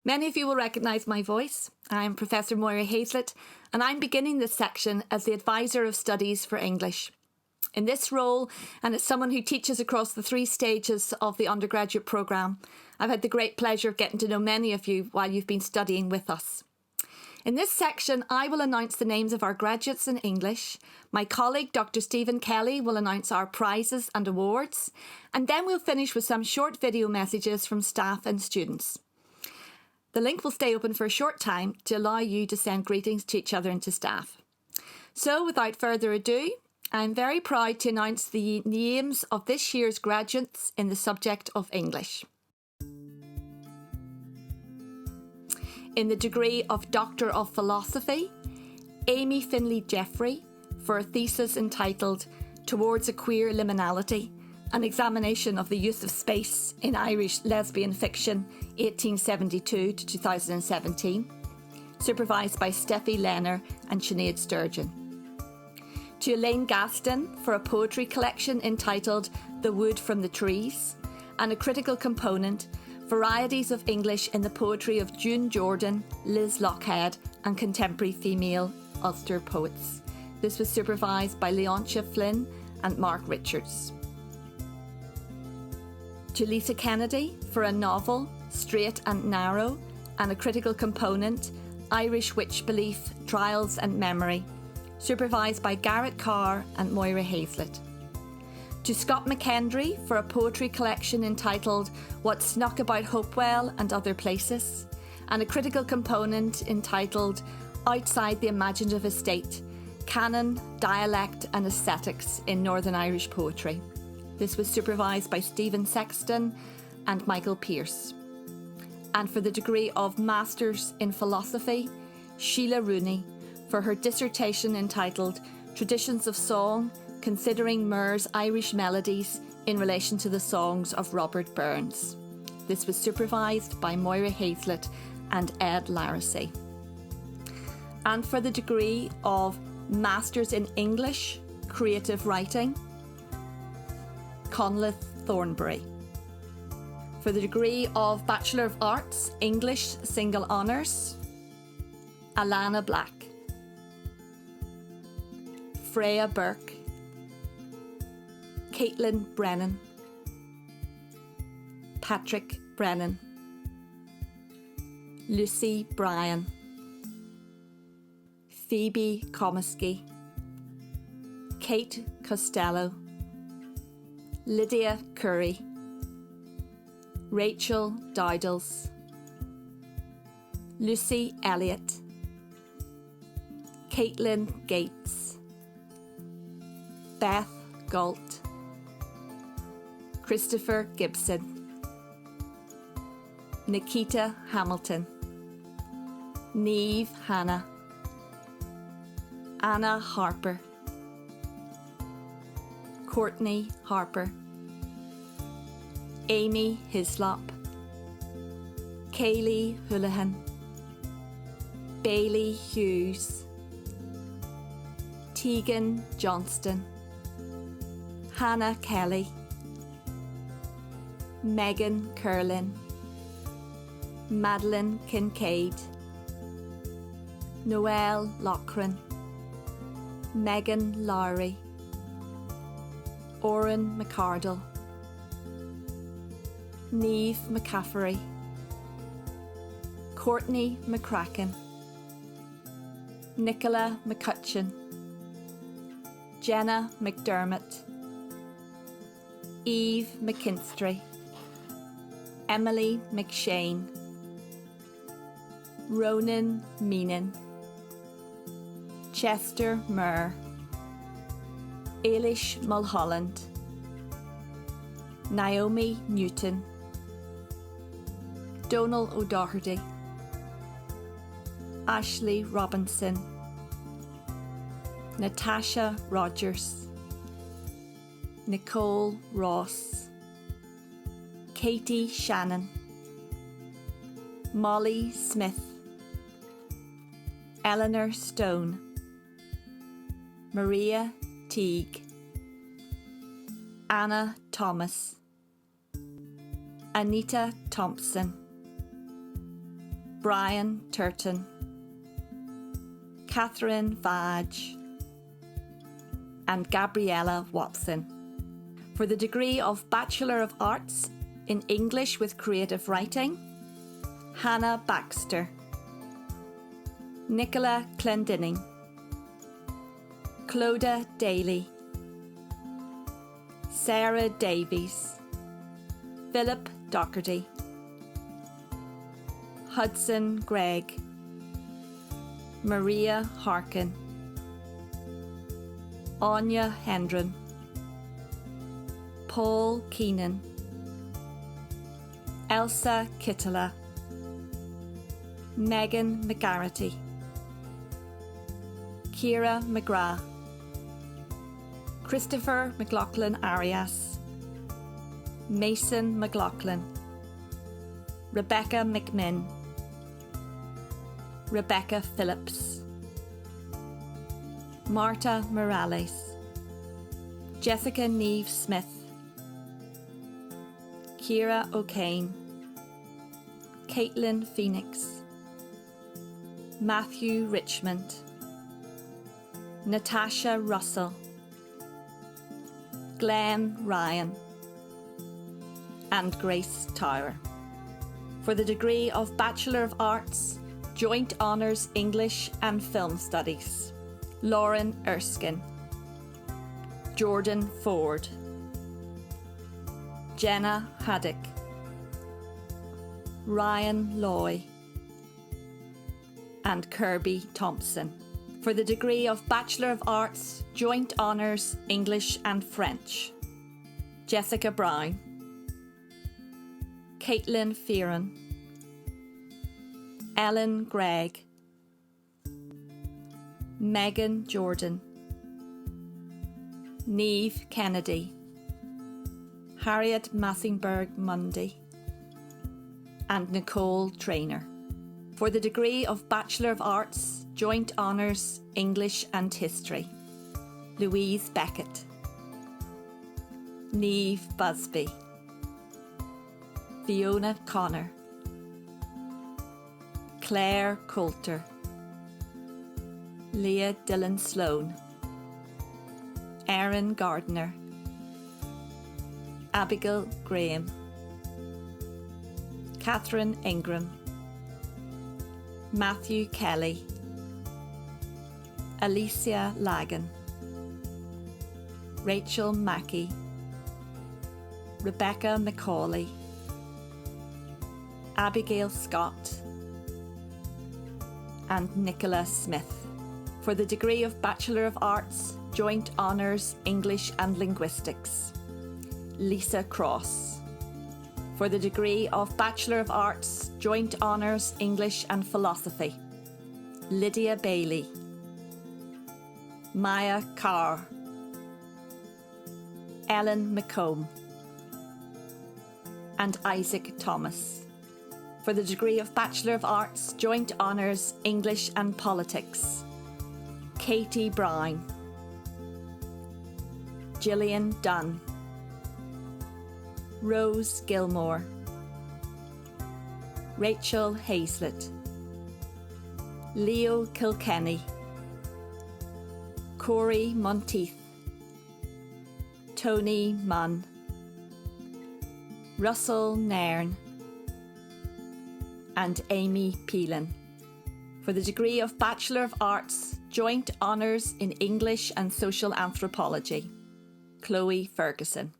Many of you will recognise my voice. I'm Professor Moira Hazlett, and I'm beginning this section as the Advisor of Studies for English. In this role, and as someone who teaches across the 3 stages of the undergraduate programme, I've had the great pleasure of getting to know many of you while you've been studying with us. In this section, I will announce the names of our graduates in English. My colleague, Dr. Stephen Kelly, will announce our prizes and awards, and then we'll finish with some short video messages from staff and students. The link will stay open for a short time to allow you to send greetings to each other and to staff. So, without further ado, I'm very proud to announce the names of this year's graduates in the subject of English. In the degree of Doctor of Philosophy, Amy Finlay Jeffrey for a thesis entitled Towards a Queer Liminality, an examination of the use of space in Irish lesbian fiction 1872 to 2017, supervised by Steffi Lehner and Sinead Sturgeon. To Elaine Gaston for a poetry collection entitled The Wood from the Trees, and a critical component, Varieties of English in the Poetry of June Jordan, Liz Lockhead, and Contemporary Female Ulster Poets. This was supervised by Leontia Flynn and Mark Richards. To Lisa Kennedy for a novel, Straight and Narrow, and a critical component, Irish Witch Belief, Trials and Memory, supervised by Garrett Carr and Moira Hazlett. To Scott McKendry for a poetry collection entitled What Snuck About Hopewell and Other Places, and a critical component entitled Outside the Imaginative Estate, Canon, Dialect and Aesthetics in Northern Irish Poetry. This was supervised by Stephen Sexton and Michael Pearce. And for the degree of Masters in Philosophy, Sheila Rooney for her dissertation entitled Traditions of Song, Considering Moore's Irish Melodies in Relation to the Songs of Robert Burns. This was supervised by Moira Hazlett and Ed Laracy. And for the degree of Masters in English, Creative Writing, Conleth Thornbury. For the degree of Bachelor of Arts, English Single Honours, Alana Black. Freya Burke, Caitlin Brennan, Patrick Brennan, Lucy Bryan, Phoebe Comiskey, Kate Costello, Lydia Curry, Rachel Dowdles, Lucy Elliott, Caitlin Gates, Beth Galt, Christopher Gibson, Nikita Hamilton, Niamh Hanna, Anna Harper, Courtney Harper, Amy Hislop, Kaylee Houlihan, Bailey Hughes, Tegan Johnston, Hannah Kelly, Megan Curlin, Madeline Kincaid, Noelle Loughran, Megan Lowry, Oren McCardle, Niamh McCaffery, Courtney McCracken, Nicola McCutcheon, Jenna McDermott, Eve McKinstry, Emily McShane, Ronan Meenan, Chester Murr, Ailish Mulholland, Naomi Newton, Donal O'Doherty, Ashley Robinson, Natasha Rogers, Nicole Ross, Katie Shannon, Molly Smith, Eleanor Stone, Maria Teague, Anna Thomas, Anita Thompson, Brian Turton, Catherine Vadge, and Gabriella Watson. For the degree of Bachelor of Arts in English with Creative Writing, Hannah Baxter, Nicola Clendinning, Clodagh Daly, Sarah Davies, Philip Docherty, Hudson Gregg, Maria Harkin, Anya Hendren, Paul Keenan, Elsa Kittela, Megan McGarrity, Ciara McGrath, Christopher McLaughlin Arias, Mason McLaughlin, Rebecca McMinn, Rebecca Phillips, Marta Morales, Jessica Neve Smith, Ciara O'Kane, Caitlin Phoenix, Matthew Richmond, Natasha Russell, Glenn Ryan, and Grace Tower. For the degree of Bachelor of Arts, Joint Honours English and Film Studies, Lauren Erskine, Jordan Ford, Jenna Haddock, Ryan Loy, and Kirby Thompson. For the degree of Bachelor of Arts, Joint Honours English and French, Jessica Brown, Caitlin Fearon, Ellen Gregg, Megan Jordan, Neve Kennedy, Harriet Massingberg Mundy, and Nicole Traynor. For the degree of Bachelor of Arts, Joint Honours English and History, Louise Beckett, Neve Busby, Fiona Connor, Claire Coulter, Leah Dillon Sloan, Erin Gardner, Abigail Graham, Catherine Ingram, Matthew Kelly, Alicia Lagan, Rachel Mackey, Rebecca McCauley, Abigail Scott, and Nicola Smith. For the degree of Bachelor of Arts, Joint Honours English and Linguistics, Lisa Cross. For the degree of Bachelor of Arts, Joint Honours English and Philosophy, Lydia Bailey, Maya Carr, Ellen McComb, and Isaac Thomas. For the degree of Bachelor of Arts, Joint Honours English and Politics, Katie Brown, Gillian Dunn, Rose Gilmore, Rachel Hazlett, Leo Kilkenny, Corey Monteith, Tony Munn, Russell Nairn, and Amy Peelan. For the degree of Bachelor of Arts, Joint Honours in English and Social Anthropology, Chloe Ferguson.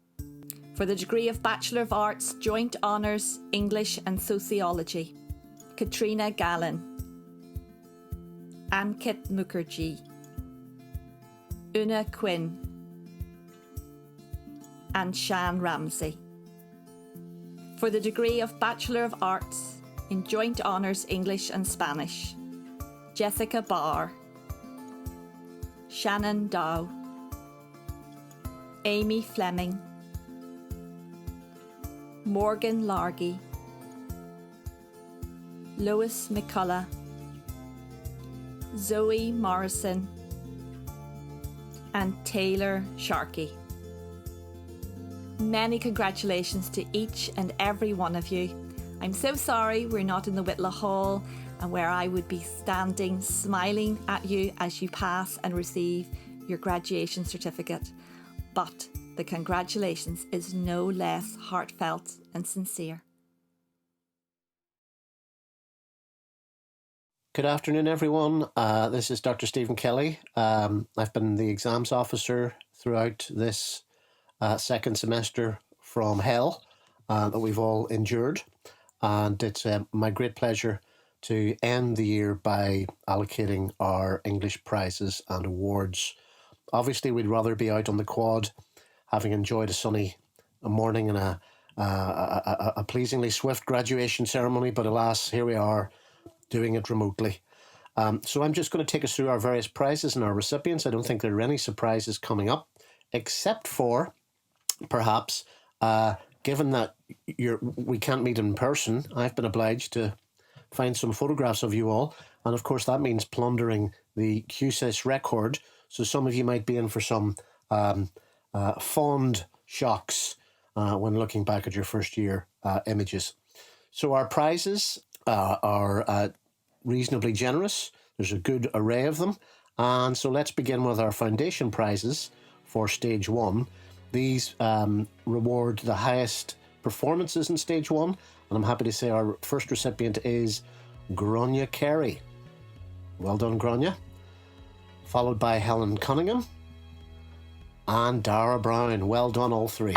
For the degree of Bachelor of Arts, Joint Honours English and Sociology, Katrina Gallen, Ankit Mukherjee, Una Quinn, and Shan Ramsey. For the degree of Bachelor of Arts in Joint Honours English and Spanish, Jessica Barr, Shannon Dow, Amy Fleming, Morgan Largy, Lois McCullough, Zoe Morrison, and Taylor Sharkey. Many congratulations to each and every one of you. I'm so sorry we're not in the Whitla Hall and where I would be standing smiling at you as you pass and receive your graduation certificate. But the congratulations is no less heartfelt and sincere. Good afternoon, everyone. This is Dr. Stephen Kelly. I've been the exams officer throughout this second semester from hell that we've all endured. And it's my great pleasure to end the year by allocating our English prizes and awards. Obviously, we'd rather be out on the quad, having enjoyed a sunny morning and a pleasingly swift graduation ceremony, but alas, here we are doing it remotely. So I'm just going to take us through our various prizes and our recipients. I don't think there are any surprises coming up, except for, perhaps, given that we can't meet in person, I've been obliged to find some photographs of you all. And of course, that means plundering the QSIS record. So some of you might be in for some fond shocks when looking back at your first year images. So our prizes are reasonably generous. There's a good array of them. And so let's begin with our foundation prizes for Stage 1. These reward the highest performances in Stage 1. And I'm happy to say our first recipient is Grania Carey. Well done, Grania. Followed by Helen Cunningham and Dara Brown. Well done, all three.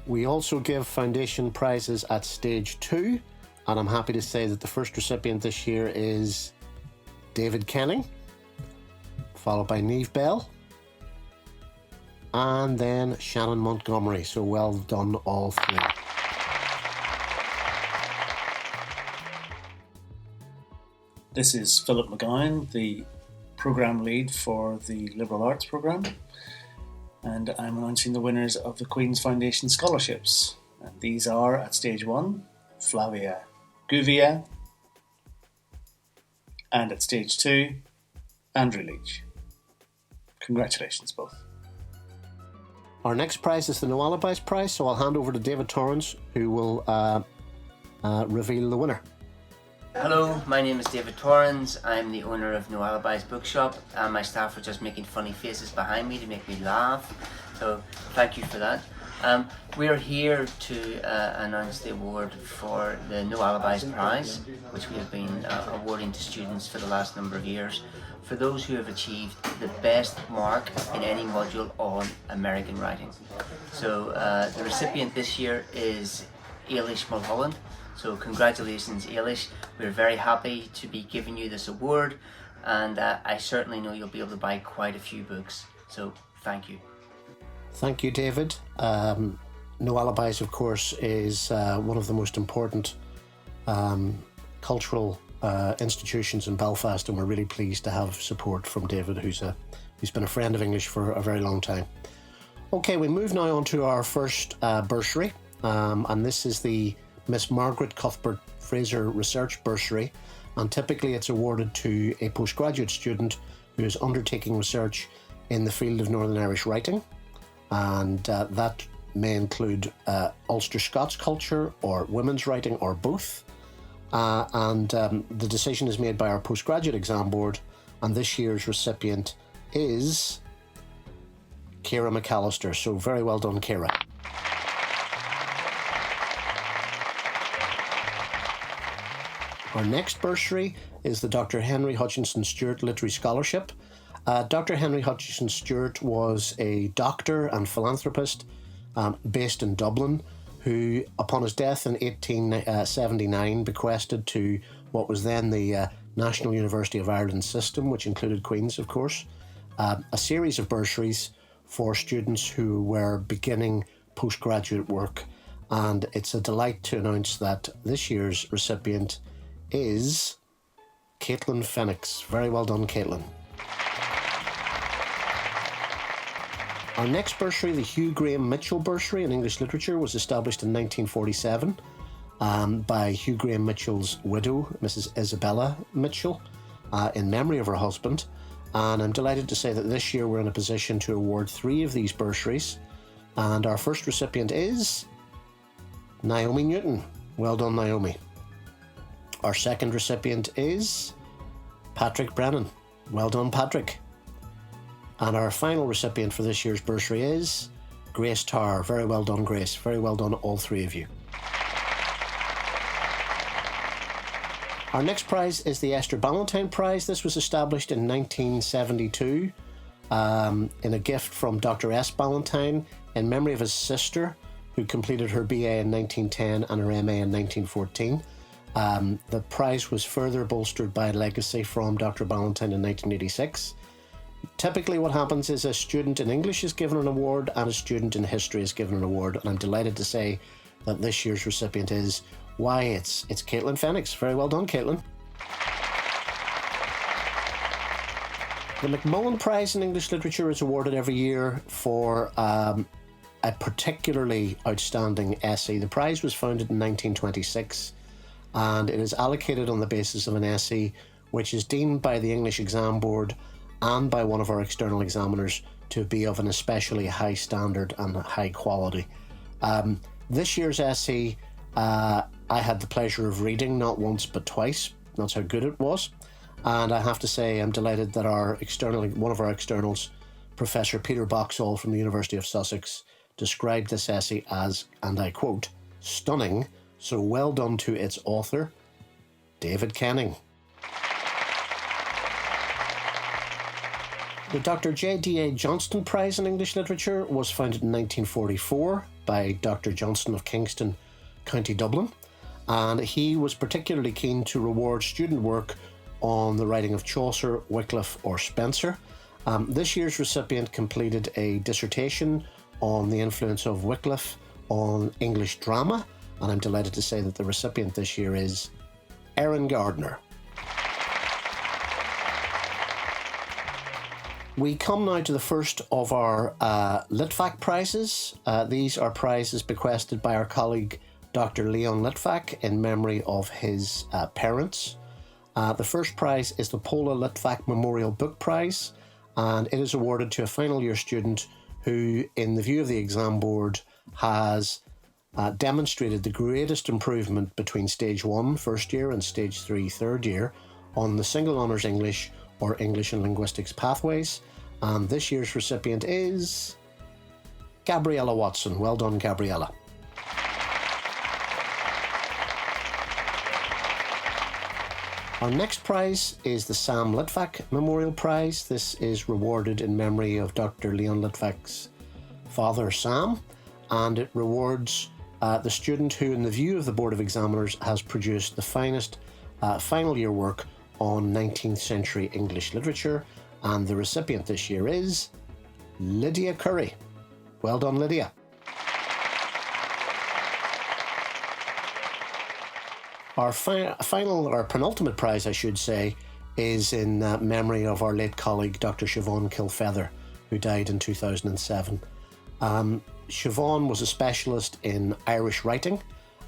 We also give foundation prizes at Stage 2, and I'm happy to say that the first recipient this year is David Kenning, followed by Niamh Bell, and then Shannon Montgomery. So well done, all three. This is Philip McGowan, the programme lead for the Liberal Arts programme, and I'm announcing the winners of the Queen's Foundation Scholarships. And these are, at Stage 1, Flavia Guvia, and at Stage 2, Andrew Leach. Congratulations, both. Our next prize is the No Alibis prize, so I'll hand over to David Torrance, who will reveal the winner. Hello, my name is David Torrance. I'm the owner of No Alibis Bookshop, and my staff are just making funny faces behind me to make me laugh, so thank you for that. We are here to announce the award for the No Alibis Prize, which we have been awarding to students for the last number of years, for those who have achieved the best mark in any module on American writing. So the recipient this year is Ailish Mulholland. So congratulations, Ailish. We're very happy to be giving you this award, and I certainly know you'll be able to buy quite a few books. So thank you. Thank you, David. No Alibis, of course, is one of the most important cultural institutions in Belfast, and we're really pleased to have support from David, who's been a friend of English for a very long time. Okay, we move now on to our first bursary, and this is the Miss Margaret Cuthbert Fraser Research Bursary, and typically it's awarded to a postgraduate student who is undertaking research in the field of Northern Irish writing, and that may include Ulster Scots culture or women's writing or both. The decision is made by our postgraduate exam board, and this year's recipient is Ciara McAllister. So very well done, Ciara. Our next bursary is the Dr. Henry Hutchinson Stewart Literary Scholarship. Dr. Henry Hutchinson Stewart was a doctor and philanthropist based in Dublin, who, upon his death in 1879, bequested to what was then the National University of Ireland system, which included Queen's, of course, a series of bursaries for students who were beginning postgraduate work. And it's a delight to announce that this year's recipient is Caitlin Phoenix. Very well done, Caitlin. Our next bursary, the Hugh Graham Mitchell Bursary in English Literature, was established in 1947 by Hugh Graham Mitchell's widow, Mrs. Isabella Mitchell, in memory of her husband. And I'm delighted to say that this year we're in a position to award 3 of these bursaries And our first recipient is Naomi Newton. Well done, Naomi. Our second recipient is Patrick Brennan. Well done, Patrick. And our final recipient for this year's bursary is Grace Tarr. Very well done, Grace. Very well done, all three of you. Our next prize is the Esther Ballantyne Prize. This was established in 1972 in a gift from Dr. S. Ballantyne in memory of his sister, who completed her BA in 1910 and her MA in 1914. The prize was further bolstered by a legacy from Dr. Ballantyne in 1986. Typically what happens is a student in English is given an award and a student in history is given an award, and I'm delighted to say that this year's recipient is it's Caitlin Phoenix. Very well done, Caitlin. The Macmillan Prize in English Literature is awarded every year for a particularly outstanding essay. The prize was founded in 1926 and it is allocated on the basis of an essay which is deemed by the English Exam Board and by one of our external examiners to be of an especially high standard and high quality. This year's essay I had the pleasure of reading not once but twice. That's how good it was. And I have to say I'm delighted that one of our externals, Professor Peter Boxall from the University of Sussex, described this essay as, and I quote, stunning, so well done to its author, David Kenning. The Dr. J.D.A. Johnston Prize in English Literature was founded in 1944 by Dr. Johnston of Kingston, County Dublin, and he was particularly keen to reward student work on the writing of Chaucer, Wycliffe or Spenser. This year's recipient completed a dissertation on the influence of Wycliffe on English drama, and I'm delighted to say that the recipient this year is Erin Gardner. We come now to the first of our Litvac prizes. These are prizes bequested by our colleague Dr. Leon Litvac in memory of his parents. The first prize is the Pola Litvac Memorial Book Prize, and it is awarded to a final year student who, in the view of the exam board, has demonstrated the greatest improvement between Stage 1 first year and Stage 3 third year on the Single Honours English or English and Linguistics pathways. And this year's recipient is Gabriella Watson. Well done, Gabriella. Our next prize is the Sam Litvac Memorial Prize. This is rewarded in memory of Dr. Leon Litvac's father, Sam, and it rewards the student who, in the view of the Board of Examiners, has produced the finest final year work on 19th century English literature, and the recipient this year is Lydia Curry. Well done, Lydia. Our penultimate prize, I should say, is in memory of our late colleague, Dr. Siobhan Kilfeather, who died in 2007. Siobhan was a specialist in Irish writing,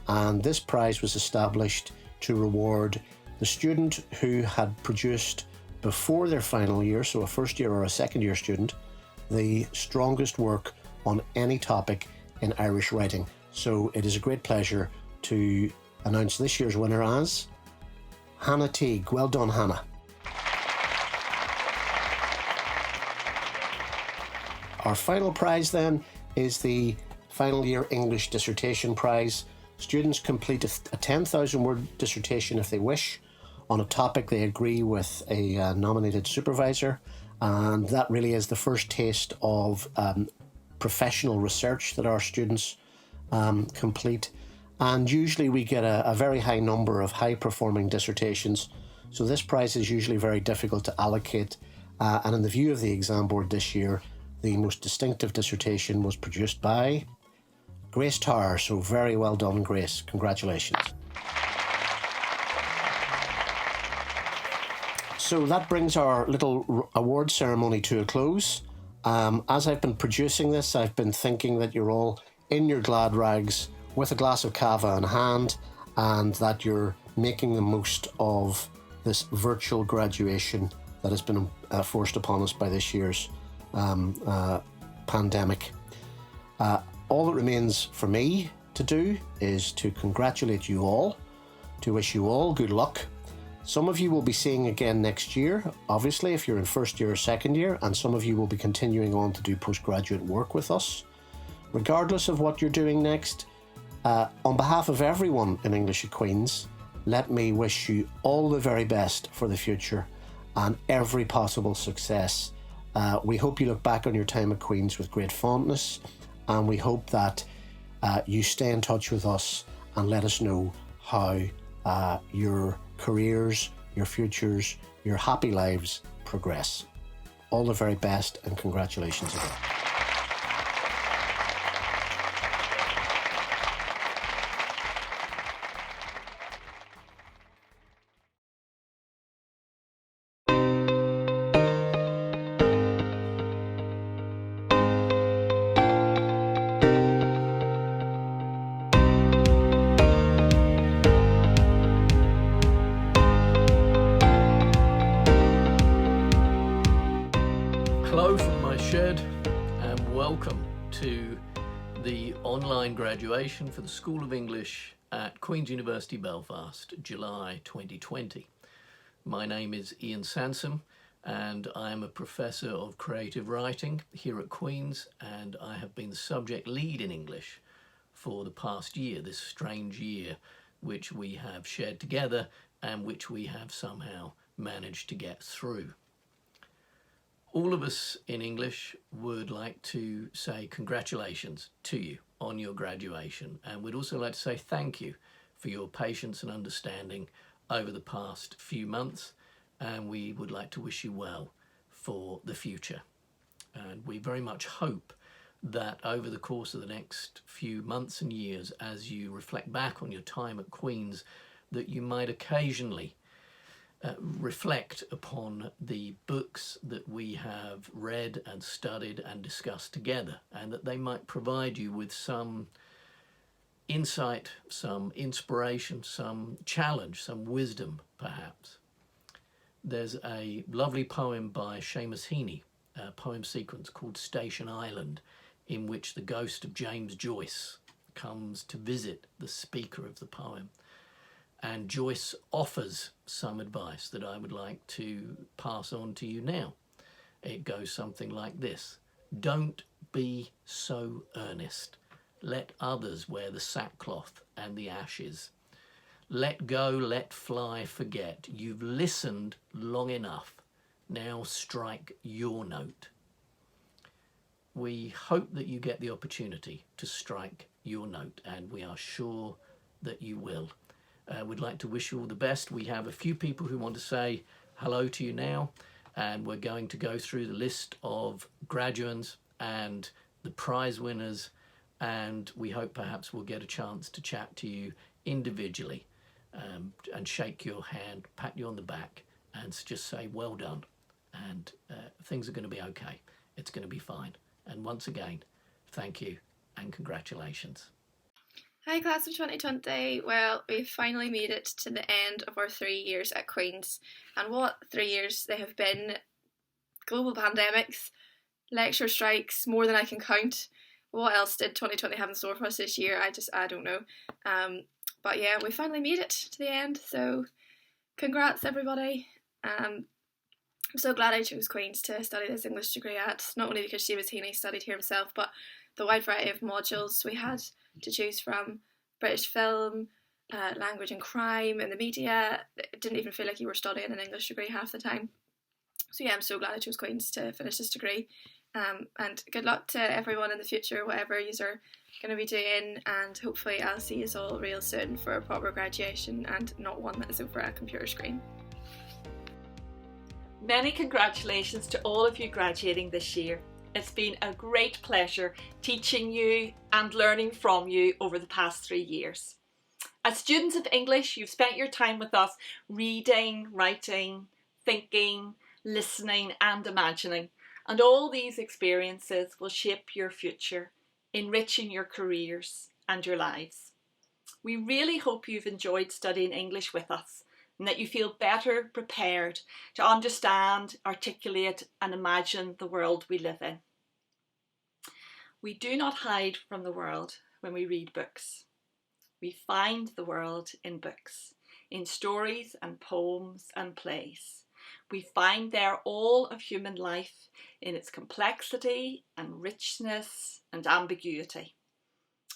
and this prize was established to reward the student who had produced before their final year, so a first year or a second year student, the strongest work on any topic in Irish writing. So it is a great pleasure to announce this year's winner as Hannah Teague. Well done, Hannah. Our final prize then is the Final Year English Dissertation Prize. Students complete a 10,000 word dissertation if they wish on a topic they agree with a nominated supervisor, and that really is the first taste of professional research that our students complete. And usually we get a very high number of high performing dissertations, so this prize is usually very difficult to allocate, and in the view of the exam board this year, the most distinctive dissertation was produced by Grace Tarr. So very well done, Grace. Congratulations. So that brings our little award ceremony to a close. As I've been producing this, I've been thinking that you're all in your glad rags with a glass of cava in hand, and that you're making the most of this virtual graduation that has been forced upon us by this year's pandemic. All that remains for me to do is to congratulate you all, to wish you all good luck. Some of you will be seeing again next year, obviously, if you're in first year or second year, and some of you will be continuing on to do postgraduate work with us. Regardless of what you're doing next, on behalf of everyone in English at Queen's, let me wish you all the very best for the future and every possible success. We hope you look back on your time at Queen's with great fondness, and we hope that you stay in touch with us and let us know how your careers, your futures, your happy lives progress. All the very best, and congratulations again. Hello from my shed, and welcome to the online graduation for the School of English at Queen's University Belfast, July 2020. My name is Ian Sansom, and I am a Professor of Creative Writing here at Queen's, and I have been the subject lead in English for the past year, this strange year which we have shared together and which we have somehow managed to get through. All of us in English would like to say congratulations to you on your graduation, and we'd also like to say thank you for your patience and understanding over the past few months, and we would like to wish you well for the future. And we very much hope that over the course of the next few months and years, as you reflect back on your time at Queen's, that you might occasionally reflect upon the books that we have read and studied and discussed together, and that they might provide you with some insight, some inspiration, some challenge, some wisdom perhaps. There's a lovely poem by Seamus Heaney, a poem sequence called Station Island, in which the ghost of James Joyce comes to visit the speaker of the poem. And Joyce offers some advice that I would like to pass on to you now. It goes something like this: don't be so earnest. Let others wear the sackcloth and the ashes. Let go, let fly, forget. You've listened long enough. Now strike your note. We hope that you get the opportunity to strike your note, and we are sure that you will. We'd like to wish you all the best. We have a few people who want to say hello to you now, and we're going to go through the list of graduands and the prize winners, and we hope perhaps we'll get a chance to chat to you individually and shake your hand, pat you on the back, and just say well done, and things are going to be okay. It's going to be fine. And once again, thank you and congratulations. Hi class of 2020, well we've finally made it to the end of our 3 years at Queen's, and what 3 years they have been. Global pandemics, lecture strikes, more than I can count. What else did 2020 have in store for us this year? I don't know. But yeah, we finally made it to the end, so congrats everybody. I'm so glad I chose Queen's to study this English degree at, not only because Seamus Heaney studied here himself, but the wide variety of modules we had to choose from: British film, language and crime, and the media. It didn't even feel like you were studying an English degree half the time. So yeah, I'm so glad I chose Queen's to finish this degree. And good luck to everyone in the future, whatever you are going to be doing, and hopefully I'll see you all real soon for a proper graduation and not one that is over a computer screen. Many congratulations to all of you graduating this year. It's been a great pleasure teaching you and learning from you over the past 3 years. As students of English, you've spent your time with us reading, writing, thinking, listening and imagining. And all these experiences will shape your future, enriching your careers and your lives. We really hope you've enjoyed studying English with us, and that you feel better prepared to understand, articulate and imagine the world we live in. We do not hide from the world when we read books. We find the world in books, in stories and poems and plays. We find there all of human life in its complexity and richness and ambiguity.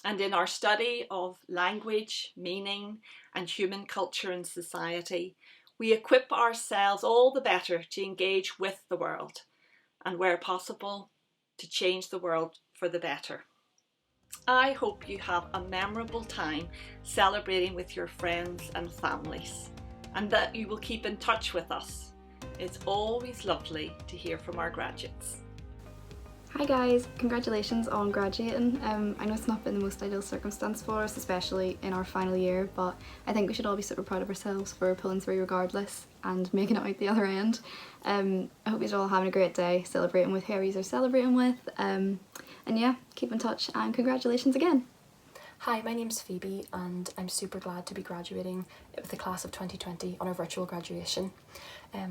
And in our study of language, meaning, and human culture and society, we equip ourselves all the better to engage with the world, and where possible, to change the world for the better. I hope you have a memorable time celebrating with your friends and families, and that you will keep in touch with us. It's always lovely to hear from our graduates. Hi guys, congratulations on graduating. I know it's not been the most ideal circumstance for us, especially in our final year, but I think we should all be super proud of ourselves for pulling through regardless and making it out the other end. I hope you're all having a great day, celebrating with whoever you're celebrating with, and yeah, keep in touch and congratulations again. Hi, my name's Phoebe and I'm super glad to be graduating with the class of 2020 on our virtual graduation.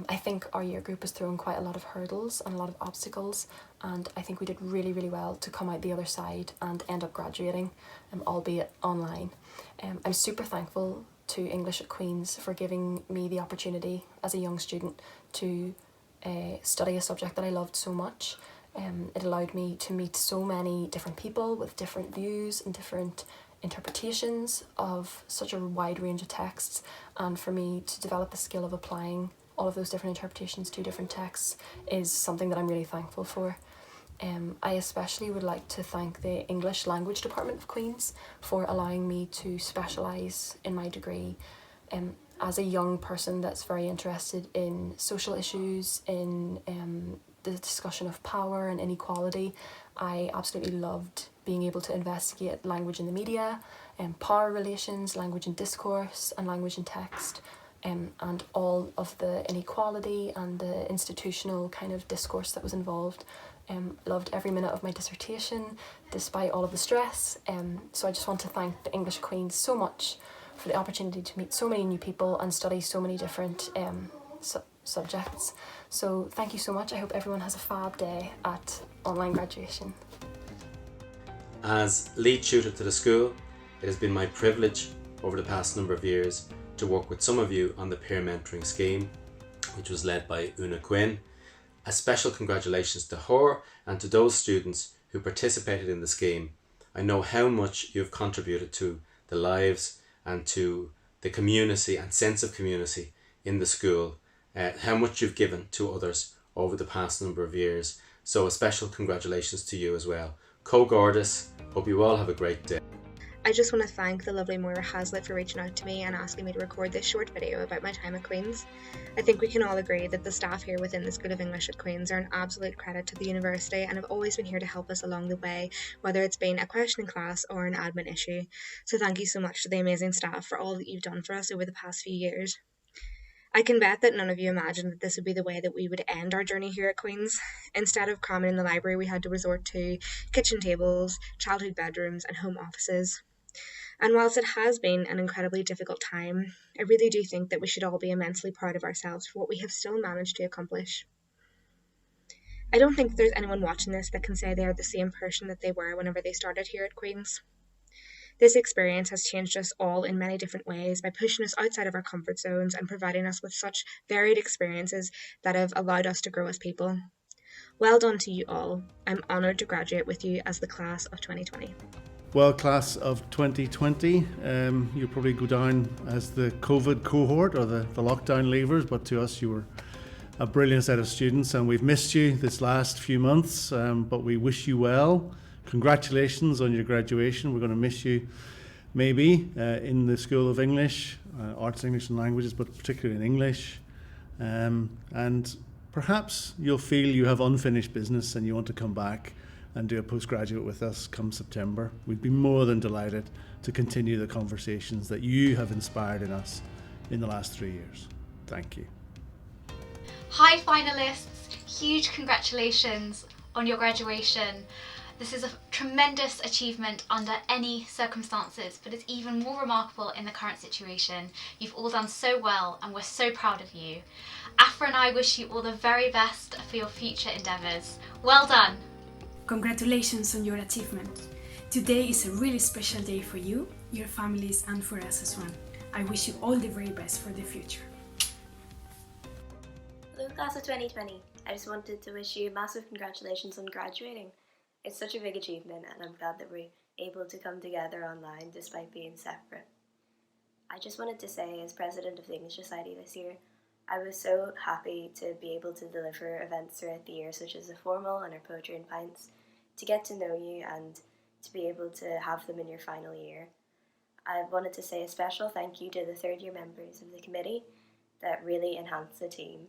I think our year group has thrown quite a lot of hurdles and a lot of obstacles, and I think we did really, really well to come out the other side and end up graduating, albeit online. I'm super thankful to English at Queen's for giving me the opportunity as a young student to study a subject that I loved so much. It allowed me to meet so many different people with different views and different interpretations of such a wide range of texts, and for me to develop the skill of applying all of those different interpretations to different texts is something that I'm really thankful for. I especially would like to thank the English Language Department of Queen's for allowing me to specialise in my degree. As a young person that's very interested in social issues, in the discussion of power and inequality, I absolutely loved being able to investigate language in the media, power relations, language in discourse and language in text, and all of the inequality and the institutional kind of discourse that was involved. Loved every minute of my dissertation despite all of the stress, so I just want to thank the English Queen's so much for the opportunity to meet so many new people and study so many different subjects. So thank you so much. I hope everyone has a fab day at online graduation. As lead tutor to the school, it has been my privilege over the past number of years to work with some of you on the peer mentoring scheme, which was led by Una Quinn. A special congratulations to her and to those students who participated in the scheme. I know how much you've contributed to the lives and to the community and sense of community in the school, how much you've given to others over the past number of years. So a special congratulations to you as well. Co-Gordis, hope you all have a great day. I just want to thank the lovely Moira Hazlitt for reaching out to me and asking me to record this short video about my time at Queen's. I think we can all agree that the staff here within the School of English at Queen's are an absolute credit to the university and have always been here to help us along the way, whether it's been a question in class or an admin issue. So thank you so much to the amazing staff for all that you've done for us over the past few years. I can bet that none of you imagined that this would be the way that we would end our journey here at Queen's. Instead of cramming in the library, we had to resort to kitchen tables, childhood bedrooms and home offices. And whilst it has been an incredibly difficult time, I really do think that we should all be immensely proud of ourselves for what we have still managed to accomplish. I don't think there's anyone watching this that can say they are the same person that they were whenever they started here at Queen's. This experience has changed us all in many different ways by pushing us outside of our comfort zones and providing us with such varied experiences that have allowed us to grow as people. Well done to you all. I'm honoured to graduate with you as the class of 2020. Well, class of 2020, you'll probably go down as the COVID cohort or the lockdown leavers, but to us you were a brilliant set of students and we've missed you this last few months, but we wish you well. Congratulations on your graduation. We're going to miss you maybe in the School of English, Arts, English and Languages, but particularly in English. And perhaps you'll feel you have unfinished business and you want to come back and do a postgraduate with us come September. We'd be more than delighted to continue the conversations that you have inspired in us in the last 3 years. Thank you. Hi finalists, huge congratulations on your graduation. This is a tremendous achievement under any circumstances, but it's even more remarkable in the current situation. You've all done so well and we're so proud of you. Afra and I wish you all the very best for your future endeavours. Well done. Congratulations on your achievement. Today is a really special day for you, your families, and for us as well. I wish you all the very best for the future. Hello class of 2020. I just wanted to wish you massive congratulations on graduating. It's such a big achievement and I'm glad that we're able to come together online despite being separate. I just wanted to say, as president of the English Society this year, I was so happy to be able to deliver events throughout the year such as the formal and our poetry and pints, to get to know you and to be able to have them in your final year. I wanted to say a special thank you to the third year members of the committee that really enhanced the team.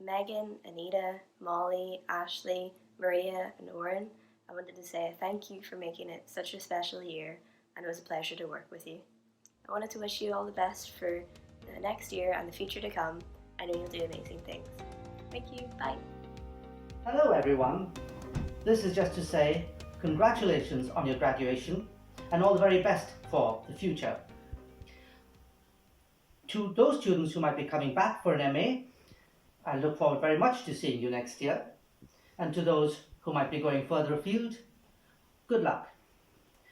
Megan, Anita, Molly, Ashley, Maria and Oren, I wanted to say a thank you for making it such a special year, and it was a pleasure to work with you. I wanted to wish you all the best for the next year and the future to come. I know you'll do amazing things. Thank you, bye. Hello everyone. This is just to say congratulations on your graduation and all the very best for the future. To those students who might be coming back for an MA, I look forward very much to seeing you next year. And to those who might be going further afield, good luck.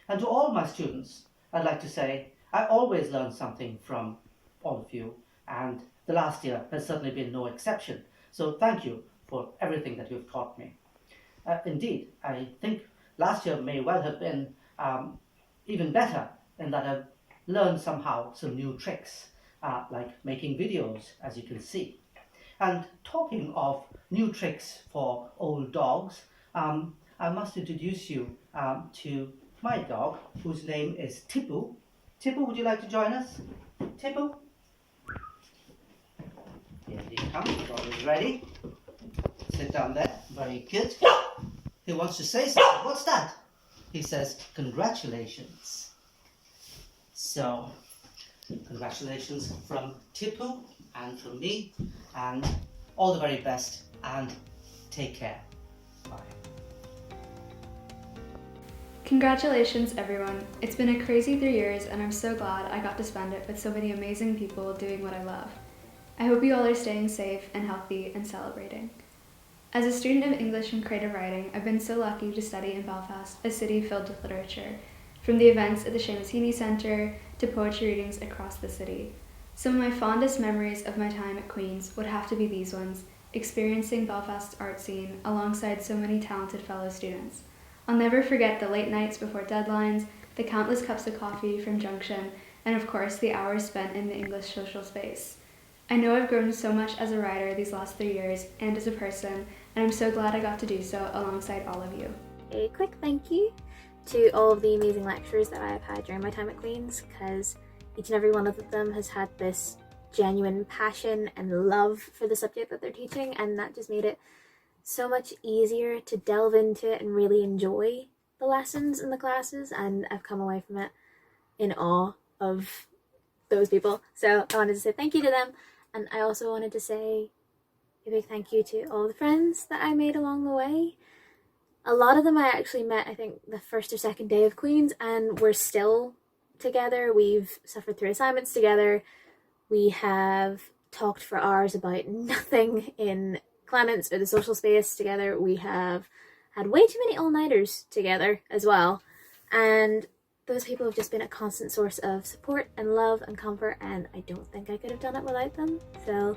And to all my students, I'd like to say I always learn something from all of you, and the last year has certainly been no exception. So thank you for everything that you've taught me. Indeed, I think last year may well have been even better in that I've learned somehow some new tricks, like making videos, as you can see. And talking of new tricks for old dogs, I must introduce you to my dog, whose name is Tipu. Tipu, would you like to join us? Tipu? Here he comes, the dog is ready. Sit down there, very good. He wants to say something. What's that? He says, congratulations. So, congratulations from Tipu and from me, and all the very best, and take care. Bye. Congratulations everyone. It's been a crazy 3 years and I'm so glad I got to spend it with so many amazing people doing what I love. I hope you all are staying safe and healthy and celebrating. As a student of English and creative writing, I've been so lucky to study in Belfast, a city filled with literature, from the events at the Seamus Heaney Centre to poetry readings across the city. Some of my fondest memories of my time at Queen's would have to be these ones, experiencing Belfast's art scene alongside so many talented fellow students. I'll never forget the late nights before deadlines, the countless cups of coffee from Junction, and of course the hours spent in the English social space. I know I've grown so much as a writer these last 3 years and as a person, and I'm so glad I got to do so alongside all of you. A quick thank you to all of the amazing lecturers that I have had during my time at Queen's, because each and every one of them has had this genuine passion and love for the subject that they're teaching, and that just made it so much easier to delve into it and really enjoy the lessons in the classes, and I've come away from it in awe of those people. So I wanted to say thank you to them, and I also wanted to say a big thank you to all the friends that I made along the way. A lot of them I actually met, I think, the first or second day of Queen's, and we're still together. We've suffered through assignments together. We have talked for hours about nothing in Clements or the social space together. We have had way too many all-nighters together as well, and those people have just been a constant source of support and love and comfort, and I don't think I could have done it without them. So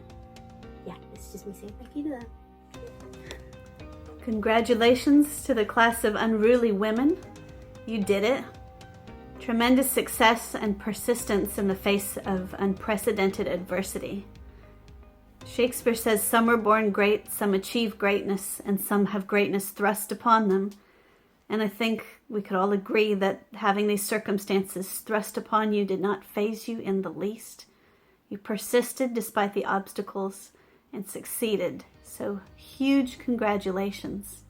yeah, it's just me saying thank you to them. Congratulations to the class of Unruly Women. You did it. Tremendous success and persistence in the face of unprecedented adversity. Shakespeare says some are born great, some achieve greatness, and some have greatness thrust upon them. And I think we could all agree that having these circumstances thrust upon you did not faze you in the least. You persisted despite the obstacles and succeeded. So huge congratulations.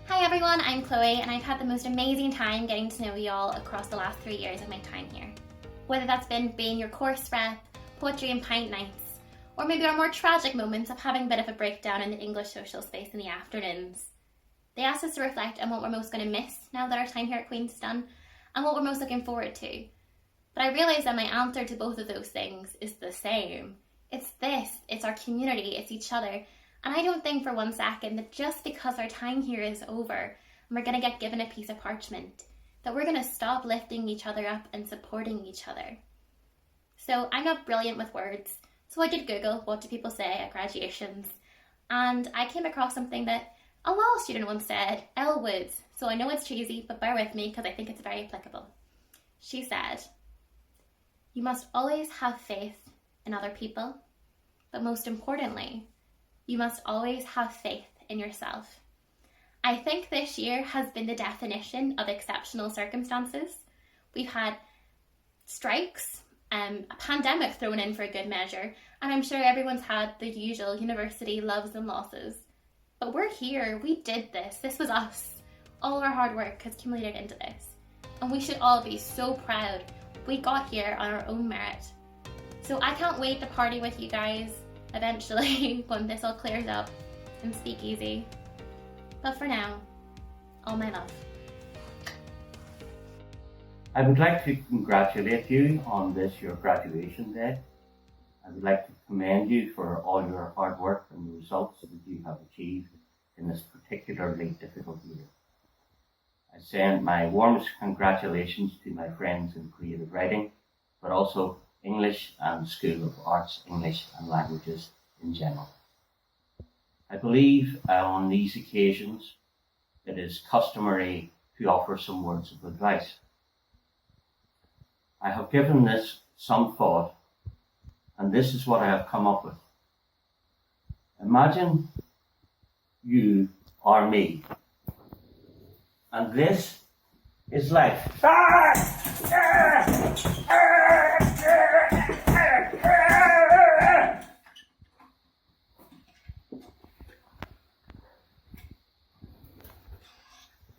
Hi everyone, I'm Chloe, and I've had the most amazing time getting to know you all across the last 3 years of my time here. Whether that's been being your course rep, poetry and pint nights, or maybe our more tragic moments of having a bit of a breakdown in the English social space in the afternoons. They asked us to reflect on what we're most going to miss now that our time here at Queen's is done, and what we're most looking forward to. But I realised that my answer to both of those things is the same. It's this, it's our community, it's each other, And I don't think for 1 second that just because our time here is over and we're going to get given a piece of parchment, that we're going to stop lifting each other up and supporting each other. So I'm not brilliant with words, so I did Google what do people say at graduations, and I came across something that a law student once said, Elle Woods, so I know it's cheesy, but bear with me because I think it's very applicable. She said, "You must always have faith in other people, but most importantly, you must always have faith in yourself." I think this year has been the definition of exceptional circumstances. We've had strikes, a pandemic thrown in for a good measure, and I'm sure everyone's had the usual university loves and losses. But we're here, we did this, this was us. All of our hard work has accumulated into this. And we should all be so proud we got here on our own merit. So I can't wait to party with you guys eventually when this all clears up and speak easy. But for now, all my love. I would like to congratulate you on this, your graduation day. I would like to commend you for all your hard work and the results that you have achieved in this particularly difficult year. I send my warmest congratulations to my friends in creative writing, but also English and School of Arts, English and Languages in general. I believe on these occasions it is customary to offer some words of advice. I have given this some thought, and this is what I have come up with. Imagine you are me, and this is life.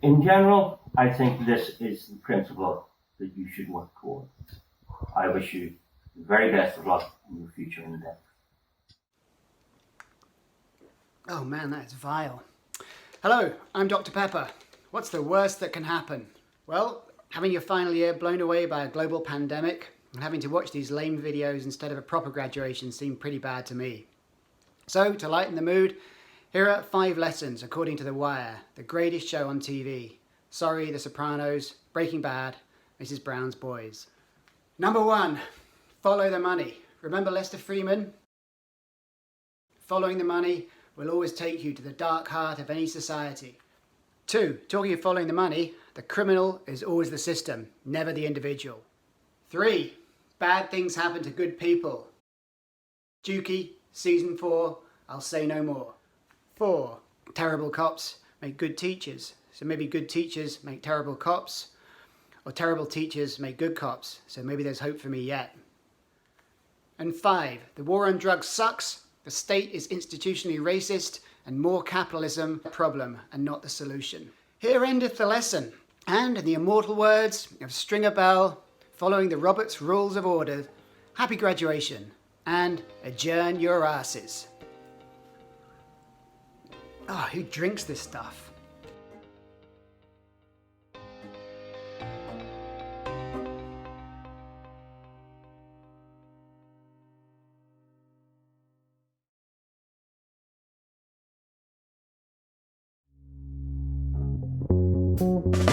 In general, I think this is the principle that you should work toward. I wish you the very best of luck in your future endeavors. Oh man, that is vile. Hello, I'm Dr. Pepper. What's the worst that can happen? Well, having your final year blown away by a global pandemic and having to watch these lame videos instead of a proper graduation seemed pretty bad to me. So, to lighten the mood, here are 5 lessons according to The Wire, the greatest show on TV. Sorry, The Sopranos, Breaking Bad, Mrs. Brown's Boys. Number 1, follow the money. Remember Lester Freeman? Following the money will always take you to the dark heart of any society. 2, talking of following the money, the criminal is always the system, never the individual. 3, bad things happen to good people. Dukey, season 4, I'll say no more. 4, terrible cops make good teachers, so maybe good teachers make terrible cops, or terrible teachers make good cops, so maybe there's hope for me yet. And 5, the war on drugs sucks, the state is institutionally racist, and more capitalism a problem and not the solution. Here endeth the lesson, and in the immortal words of Stringer Bell, following the Roberts Rules of Order, happy graduation, and adjourn your asses. Oh, who drinks this stuff? Thank you.